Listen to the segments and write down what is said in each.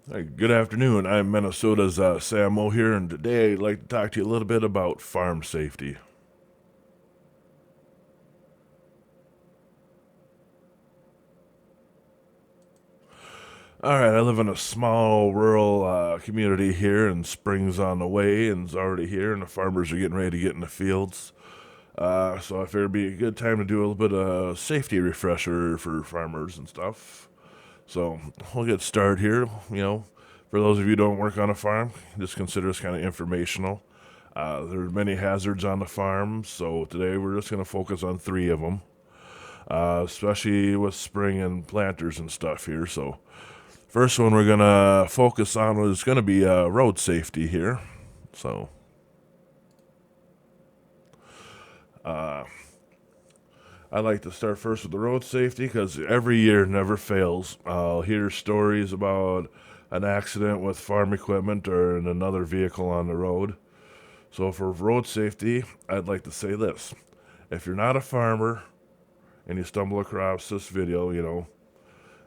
Hi, good afternoon. I'm Minnesota's Sam Mo here, and today I'd like to talk to you a little bit about farm safety. All right, I live in a small rural community here, and spring's on the way and it's already here, and the farmers are getting ready to get in the fields. So I figured it'd be a good time to do a little bit of safety refresher for farmers and stuff. So we'll get started here. For those of you who don't work on a farm, just consider this kind of informational. There are many hazards on the farm, so today we're just going to focus on three of them, especially with spring and planters and stuff here. So, first one we're going to focus on is going to be road safety here. So, I'd like to start first with the road safety because every year never fails. I'll hear stories about an accident with farm equipment or in another vehicle on the road. So, for road safety, I'd like to say this: if you're not a farmer and you stumble across this video,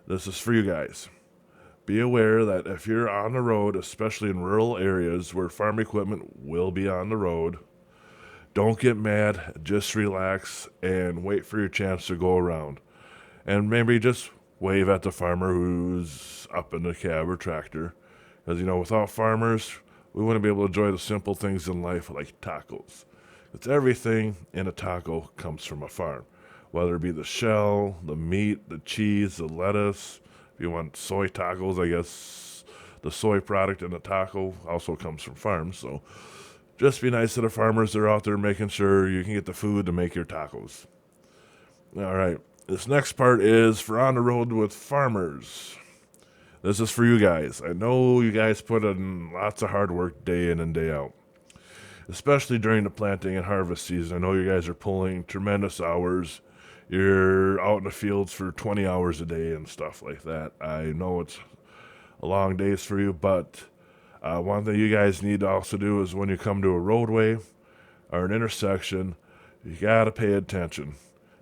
this is for you guys. Be aware that if you're on the road, especially in rural areas where farm equipment will be on the road, don't get mad, just relax and wait for your chance to go around. And maybe just wave at the farmer who's up in the cab or tractor. Because, without farmers, we wouldn't be able to enjoy the simple things in life like tacos. It's everything in a taco comes from a farm, whether it be the shell, the meat, the cheese, the lettuce. If you want soy tacos, I guess the soy product in the taco also comes from farms. So just be nice to the farmers that are out there making sure you can get the food to make your tacos. All right. This next part is for on the road with farmers. This is for you guys. I know you guys put in lots of hard work day in and day out, especially during the planting and harvest season. I know you guys are pulling tremendous hours. You're out in the fields for 20 hours a day and stuff like that. I know it's a long days for you, but one thing you guys need to also do is when you come to a roadway or an intersection, you gotta pay attention.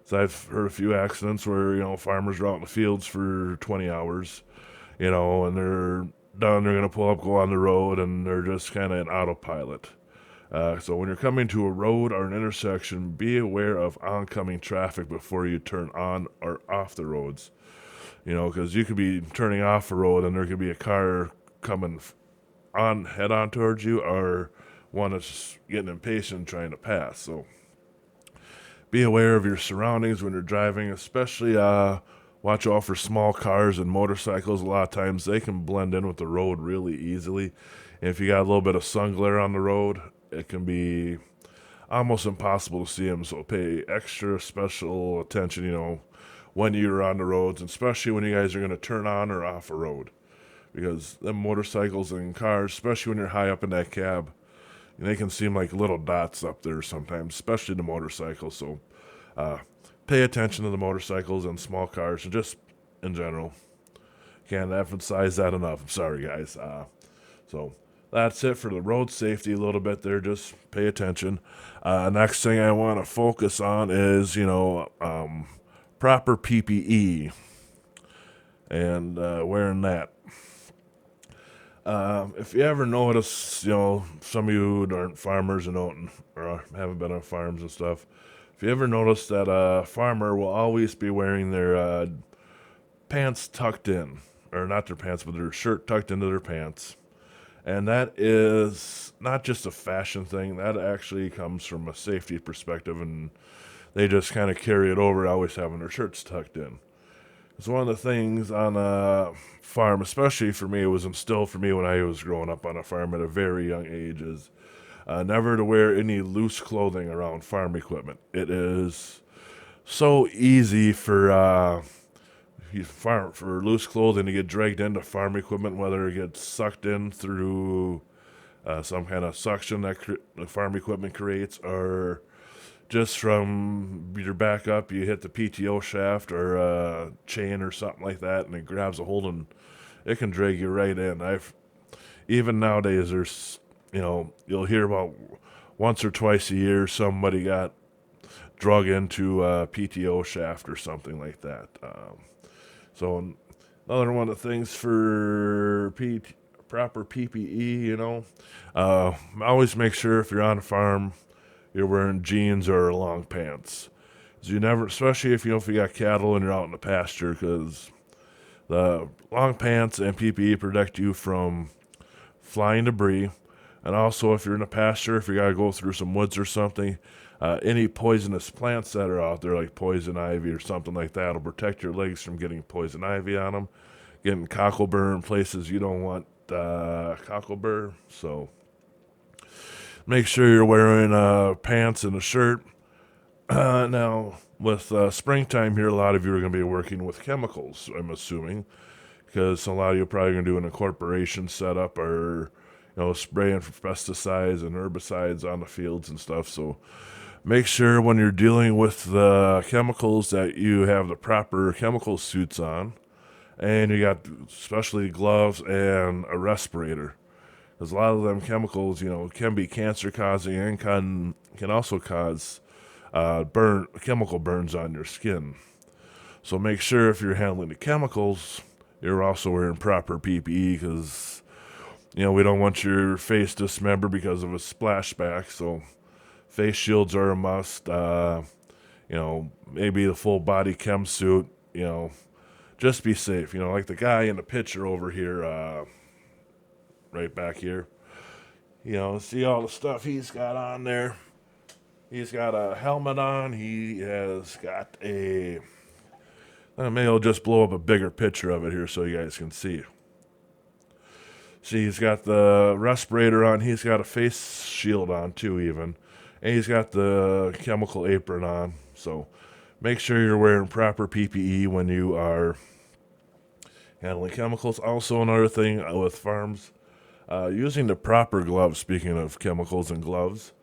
So I've heard a few accidents where farmers are out in the fields for 20 hours, and they're done. They're gonna pull up, go on the road, and they're just kind of in autopilot. So when you're coming to a road or an intersection, be aware of oncoming traffic before you turn on or off the roads. Because you could be turning off a road and there could be a car coming on head on towards you, or one that's getting impatient trying to pass. So be aware of your surroundings when you're driving, especially watch out for small cars and motorcycles. A lot of times they can blend in with the road really easily. And if you got a little bit of sun glare on the road, it can be almost impossible to see them. So pay extra special attention, when you're on the roads, and especially when you guys are going to turn on or off a road. Because them motorcycles and cars, especially when you're high up in that cab, they can seem like little dots up there sometimes, especially the motorcycles. So uh, pay attention to the motorcycles and small cars, and just in general. Can't emphasize that enough. I'm sorry, guys. So that's it for the road safety a little bit there. Just pay attention. Next thing I want to focus on is, proper PPE and wearing that. If you ever notice, some of you who aren't farmers and don't or haven't been on farms and stuff, if you ever notice that a farmer will always be wearing their pants tucked in, or not their pants, but their shirt tucked into their pants, and that is not just a fashion thing. That actually comes from a safety perspective, and they just kind of carry it over, always having their shirts tucked in. It's one of the things on a farm, especially for me, it was instilled for me when I was growing up on a farm at a very young age, is never to wear any loose clothing around farm equipment. It is so easy for loose clothing to get dragged into farm equipment, whether it gets sucked in through some kind of suction that the farm equipment creates, or just from your back up, you hit the PTO shaft or a chain or something like that, and it grabs a hold and it can drag you right in. I've even nowadays there's you'll hear about once or twice a year somebody got drug into a PTO shaft or something like that. So Another one of the things for proper PPE, always make sure if you're on a farm, you're wearing jeans or long pants. 'Cause you never, especially if you got cattle and you're out in the pasture, because the long pants and PPE protect you from flying debris, and also if you're in a pasture, if you gotta go through some woods or something, any poisonous plants that are out there, like poison ivy or something like that, will protect your legs from getting poison ivy on them, getting cockleburr in places you don't want cockleburr. So make sure you're wearing pants and a shirt. Now, with springtime here, a lot of you are going to be working with chemicals, I'm assuming, because a lot of you are probably going to do an incorporation setup or spraying for pesticides and herbicides on the fields and stuff. So make sure when you're dealing with the chemicals that you have the proper chemical suits on, and you got especially gloves and a respirator, because a lot of them chemicals, can be cancer causing and can also cause chemical burns on your skin. So make sure if you're handling the chemicals, you're also wearing proper PPE, because we don't want your face dismembered because of a splashback. So face shields are a must. Maybe the full body chem suit. Just be safe. Like the guy in the picture over here, right back here. See all the stuff he's got on there. He's got a helmet on. He has got a. Maybe I'll just blow up a bigger picture of it here so you guys can see. See, he's got the respirator on. He's got a face shield on too, even. And he's got the chemical apron on. So make sure you're wearing proper PPE when you are handling chemicals. Also, another thing with farms, using the proper gloves, speaking of chemicals and gloves,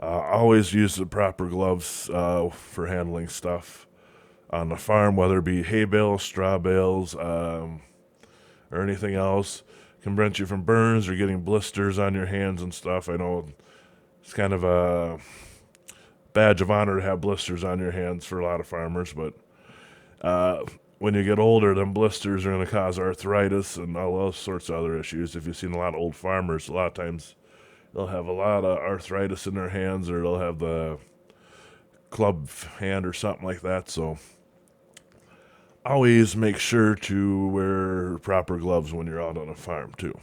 always use the proper gloves for handling stuff on the farm, whether it be hay bales, straw bales, or anything else. Can prevent you from burns or getting blisters on your hands and stuff. I know it's kind of a badge of honor to have blisters on your hands for a lot of farmers, but when you get older, them blisters are going to cause arthritis and all those sorts of other issues. If you've seen a lot of old farmers, a lot of times they'll have a lot of arthritis in their hands, or they'll have the club hand or something like that. So always make sure to wear proper gloves when you're out on a farm too.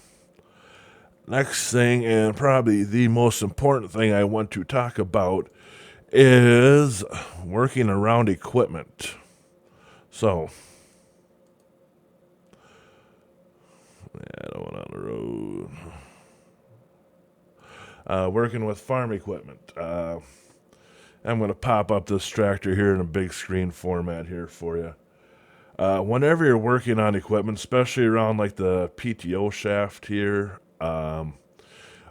Next thing, and probably the most important thing I want to talk about, is working around equipment. So, I don't want on the road. Working with farm equipment. I'm going to pop up this tractor here in a big screen format here for you. Whenever you're working on equipment, especially around like the PTO shaft here, or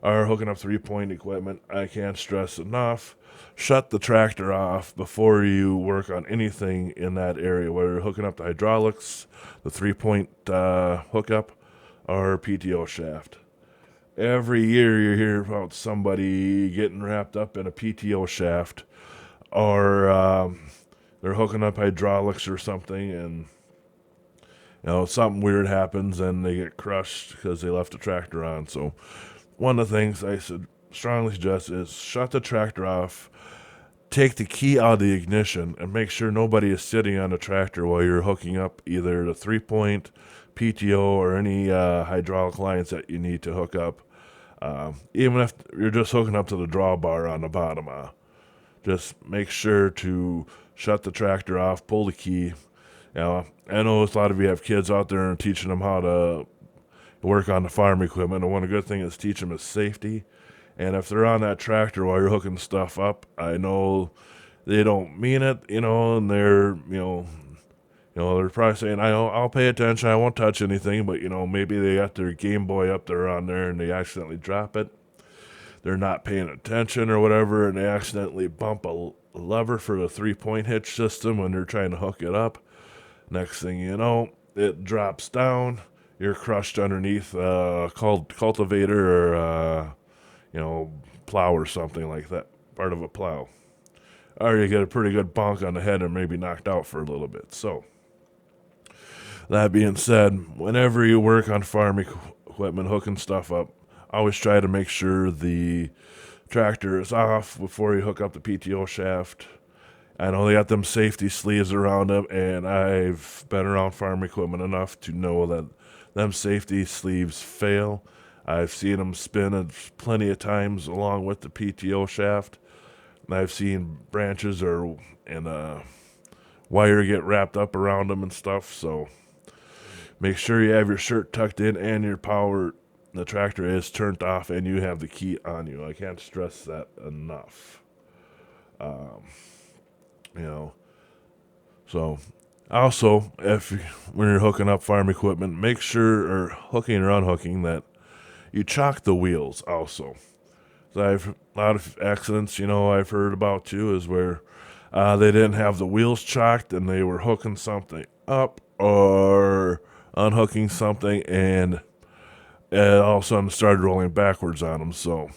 hooking up 3-point equipment, I can't stress enough, shut the tractor off before you work on anything in that area, whether you're hooking up the hydraulics, the 3-point hookup, or PTO shaft. Every year you hear about somebody getting wrapped up in a PTO shaft, or they're hooking up hydraulics or something, and something weird happens and they get crushed because they left the tractor on. So one of the things I strongly suggest is shut the tractor off, take the key out of the ignition, and make sure nobody is sitting on the tractor while you're hooking up either the 3-point, PTO, or any hydraulic lines that you need to hook up. Even if you're just hooking up to the drawbar on the bottom, just make sure to shut the tractor off, pull the key. I know a lot of you have kids out there and teaching them how to work on the farm equipment, and one good thing is teach them is safety. And if they're on that tractor while you're hooking stuff up, I know they don't mean it, and they're, they're probably saying, I'll pay attention, I won't touch anything, but, maybe they got their Game Boy up there on there and they accidentally drop it. They're not paying attention or whatever, and they accidentally bump a lever for the 3-point hitch system when they're trying to hook it up. Next thing you know, it drops down. You're crushed underneath a cultivator or, plow or something like that, part of a plow. Or you get a pretty good bonk on the head and maybe knocked out for a little bit. So That being said, whenever you work on farm equipment, hooking stuff up, always try to make sure the tractor is off before you hook up the PTO shaft. I know they got them safety sleeves around them, and I've been around farm equipment enough to know that them safety sleeves fail. I've seen them spin plenty of times along with the PTO shaft, and I've seen branches and wire get wrapped up around them and stuff. So make sure you have your shirt tucked in and the tractor is turned off, and you have the key on you. I can't stress that enough. Um, you know, so also when you're hooking up farm equipment, make sure, or hooking or unhooking, that you chock the wheels also. So a lot of accidents, I've heard about too, is where they didn't have the wheels chocked and they were hooking something up or unhooking something, and it all of a sudden started rolling backwards on them. So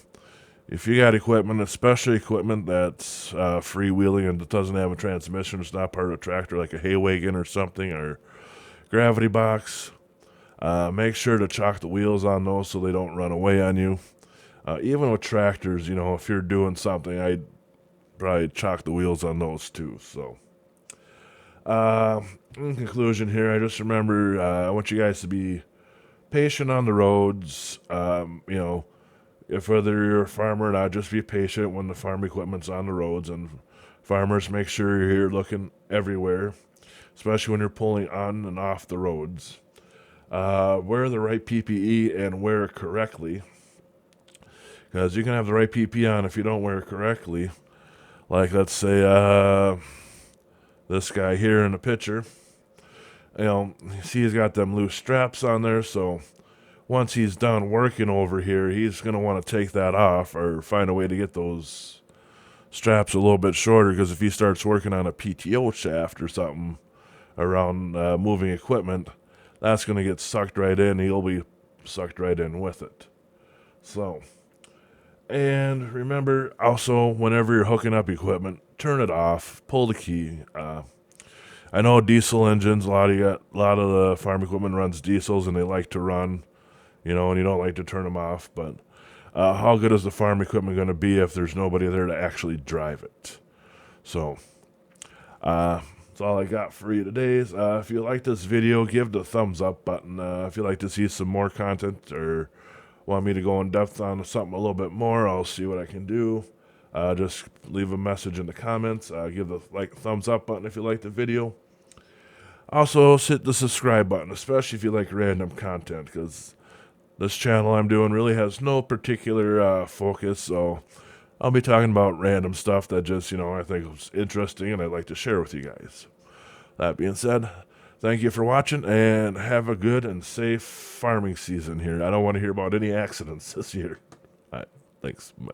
if you got equipment, especially equipment that's freewheeling and doesn't have a transmission, it's not part of a tractor, like a hay wagon or something, or gravity box, make sure to chock the wheels on those so they don't run away on you. Even with tractors, if you're doing something, I'd probably chock the wheels on those too. So, in conclusion here, I just remember I want you guys to be patient on the roads. If whether you're a farmer or not, just be patient when the farm equipment's on the roads. And farmers, make sure you're here looking everywhere, especially when you're pulling on and off the roads. Wear the right PPE and wear it correctly, because you can have the right PPE on if you don't wear it correctly. Like, let's say this guy here in the picture, you see he's got them loose straps on there, so once he's done working over here, he's going to want to take that off or find a way to get those straps a little bit shorter, because if he starts working on a PTO shaft or something around moving equipment, that's going to get sucked right in. He'll be sucked right in with it. So, and remember also, whenever you're hooking up equipment, turn it off, pull the key. I know diesel engines, a lot of the farm equipment runs diesels, and they like to run, and you don't like to turn them off. But how good is the farm equipment going to be if there's nobody there to actually drive it? So, that's all I got for you today. If you like this video, give the thumbs up button. If you'd like to see some more content or want me to go in depth on something a little bit more, I'll see what I can do. Just leave a message in the comments. Give the thumbs up button if you like the video. Also, hit the subscribe button, especially if you like random content, because this channel I'm doing really has no particular focus, so I'll be talking about random stuff that just, I think is interesting and I'd like to share with you guys. That being said, thank you for watching, and have a good and safe farming season here. I don't want to hear about any accidents this year. All right, thanks. Bye.